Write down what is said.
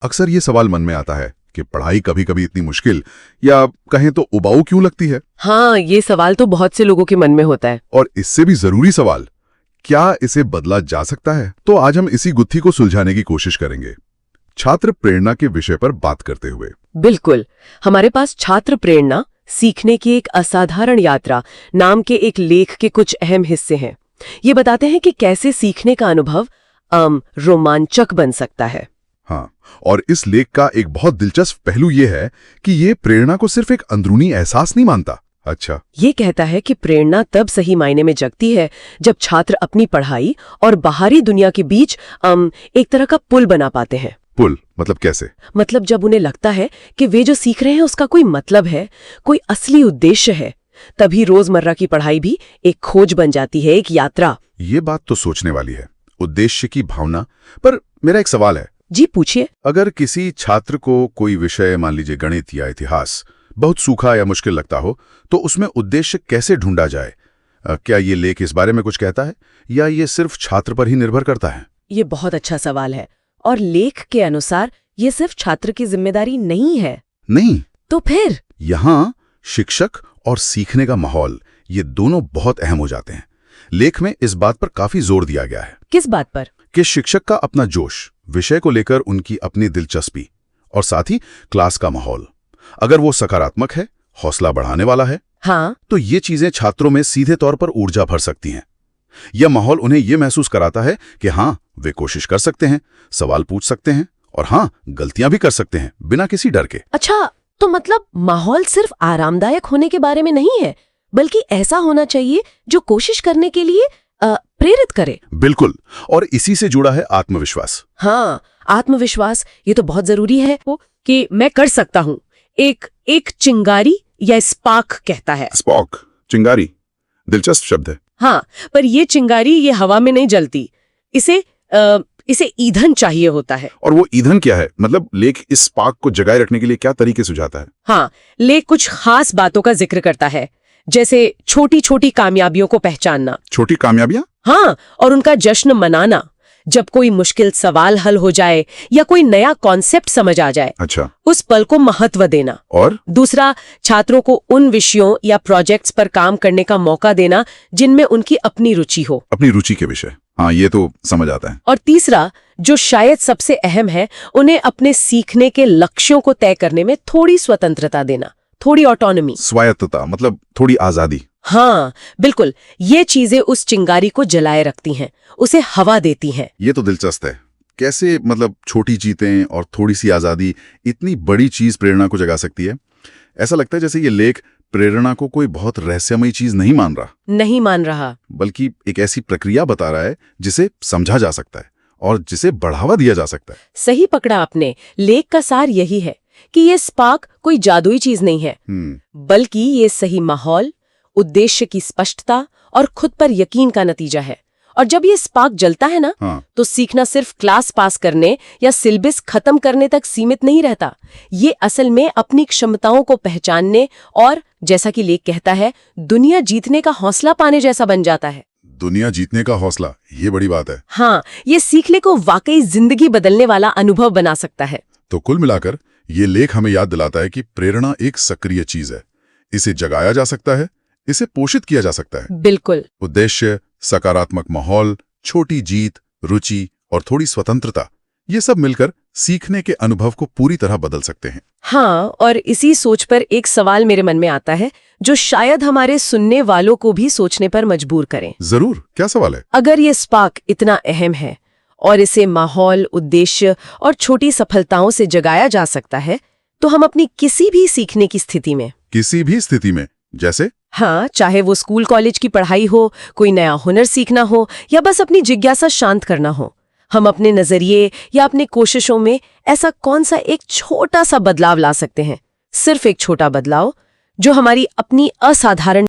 अक्सर ये सवाल मन में आता है कि पढ़ाई कभी-कभी इतनी मुश्किल या कहें तो उबाऊ क्यों लगती है? हाँ, ये सवाल तो बहुत से लोगों के मन में होता है। और इससे भी जरूरी सवाल, क्या इसे बदला जा सकता है? तो आज हम इसी गुत्थी को सुलझाने की कोशिश करेंगे, छात्र प्रेरणा के विषय पर बात करते हुए। बिल्कुल, हमारे पास छात्र प्रेरणा सीखने की एक असाधारण यात्रा नाम के एक लेख के कुछ अहम हिस्से हैं। ये बताते हैं कि कैसे सीखने का अनुभव रोमांचक बन सकता है। हाँ, और इस लेख का एक बहुत दिलचस्प पहलू ये है कि ये प्रेरणा को सिर्फ एक अंदरूनी एहसास नहीं मानता। अच्छा, ये कहता है कि प्रेरणा तब सही मायने में जगती है जब छात्र अपनी पढ़ाई और बाहरी दुनिया के बीच एक तरह का पुल बना पाते हैं। पुल मतलब कैसे? मतलब जब उन्हें लगता है कि वे जो सीख रहे हैं उसका कोई मतलब है, कोई असली उद्देश्य है, तभी रोजमर्रा की पढ़ाई भी एक खोज बन जाती है, एक यात्रा। ये बात तो सोचने वाली है, उद्देश्य की भावना। पर मेरा एक सवाल है। जी पूछिए। अगर किसी छात्र को कोई विषय, मान लीजिए गणित या इतिहास, बहुत सूखा या मुश्किल लगता हो, तो उसमें उद्देश्य कैसे ढूंढा जाए? क्या ये लेख इस बारे में कुछ कहता है या ये सिर्फ छात्र पर ही निर्भर करता है? ये बहुत अच्छा सवाल है, और लेख के अनुसार ये सिर्फ छात्र की जिम्मेदारी नहीं है। नहीं तो फिर? यहाँ शिक्षक और सीखने का माहौल, ये दोनों बहुत अहम हो जाते हैं। लेख में इस बात पर काफी जोर दिया गया है। किस बात पर? कि शिक्षक का अपना जोश, विषय को लेकर उनकी अपनी दिलचस्पी, और साथ ही क्लास का माहौल, अगर वो सकारात्मक है, हौसला बढ़ाने वाला है, हाँ, तो ये चीजें छात्रों में सीधे तौर पर ऊर्जा भर सकती हैं। यह माहौल उन्हें यह महसूस कराता है कि हाँ, वे कोशिश कर सकते हैं, सवाल पूछ सकते हैं और हाँ, गलतियां भी कर सकते हैं बिना किसी डर के। अच्छा, तो मतलब माहौल सिर्फ आरामदायक होने के बारे में नहीं है, बल्कि ऐसा होना चाहिए जो कोशिश करने के लिए प्रेरित करे। बिल्कुल, और इसी से जुड़ा है आत्मविश्वास। हाँ, आत्मविश्वास, ये तो बहुत जरूरी है कि मैं कर सकता हूँ। एक चिंगारी या स्पार्क कहता है। स्पार्क, चिंगारी, दिलचस्प शब्द है। हाँ, पर ये चिंगारी ये हवा में नहीं जलती, इसे ईंधन चाहिए होता है। और वो ईंधन क्या है? मतलब लेख इस स्पार्क को जगाए रखने के लिए क्या तरीके सुझाता है? हाँ, लेख कुछ खास बातों का जिक्र करता है, जैसे छोटी छोटी कामयाबियों को पहचानना। छोटी कामयाबियां? हाँ, और उनका जश्न मनाना जब कोई मुश्किल सवाल हल हो जाए या कोई नया कॉन्सेप्ट समझ आ जाए। अच्छा, उस पल को महत्व देना। और दूसरा, छात्रों को उन विषयों या प्रोजेक्ट्स पर काम करने का मौका देना जिनमें उनकी अपनी रुचि हो। अपनी रुचि के विषय, हाँ, ये तो समझ आता है। और तीसरा, जो शायद सबसे अहम है, उन्हें अपने सीखने के लक्ष्यों को तय करने में थोड़ी स्वतंत्रता देना, थोड़ी ऑटोनॉमी। स्वायत्तता मतलब थोड़ी आजादी। हाँ, बिल्कुल, ये चीजें उस चिंगारी को जलाए रखती हैं, उसे हवा देती हैं। ये तो दिलचस्प है। कैसे, मतलब छोटी जीतें और थोड़ी सी आजादी इतनी बड़ी चीज प्रेरणा को जगा सकती है? ऐसा लगता है जैसे ये लेख प्रेरणा को कोई बहुत रहस्यमयी चीज नहीं मान रहा, बल्कि एक ऐसी प्रक्रिया बता रहा है जिसे समझा जा सकता है और जिसे बढ़ावा दिया जा सकता है। सही पकड़ा आपने। लेख का सार यही है कि ये स्पार्क कोई जादुई चीज नहीं है, बल्कि ये सही माहौल, उद्देश्य की स्पष्टता और खुद पर यकीन का नतीजा है। और जब ये स्पार्क जलता है ना, हाँ, तो सीखना सिर्फ क्लास पास करने या सिलेबस खत्म करने तक सीमित नहीं रहता। ये असल में अपनी क्षमताओं को पहचानने और, जैसा कि लेख कहता है, दुनिया जीतने का हौसला पाने जैसा बन जाता है। दुनिया जीतने का हौसला, ये बड़ी बात है। हाँ, ये सीखने को वाकई जिंदगी बदलने वाला अनुभव बना सकता है। तो कुल मिलाकर ये लेख हमें याद दिलाता है कि प्रेरणा एक सक्रिय चीज है। इसे जगाया जा सकता है, इसे पोषित किया जा सकता है। बिल्कुल। उद्देश्य, सकारात्मक माहौल, छोटी जीत, रुचि और थोड़ी स्वतंत्रता, ये सब मिलकर सीखने के अनुभव को पूरी तरह बदल सकते हैं। हाँ, और इसी सोच पर एक सवाल मेरे मन में आता है जो शायद हमारे सुनने वालों को भी सोचने पर मजबूर करें। जरूर, क्या सवाल है? अगर ये स्पार्क इतना अहम है और इसे माहौल, उद्देश्य और छोटी सफलताओं से जगाया जा सकता है, तो हम अपनी किसी भी सीखने की स्थिति में, किसी भी स्थिति में, जैसे हाँ, चाहे वो स्कूल कॉलेज की पढ़ाई हो, कोई नया हुनर सीखना हो या बस अपनी जिज्ञासा शांत करना हो, हम अपने नजरिए या अपने कोशिशों में ऐसा कौन सा एक छोटा सा बदलाव ला सकते हैं? सिर्फ एक छोटा बदलाव जो हमारी अपनी असाधारण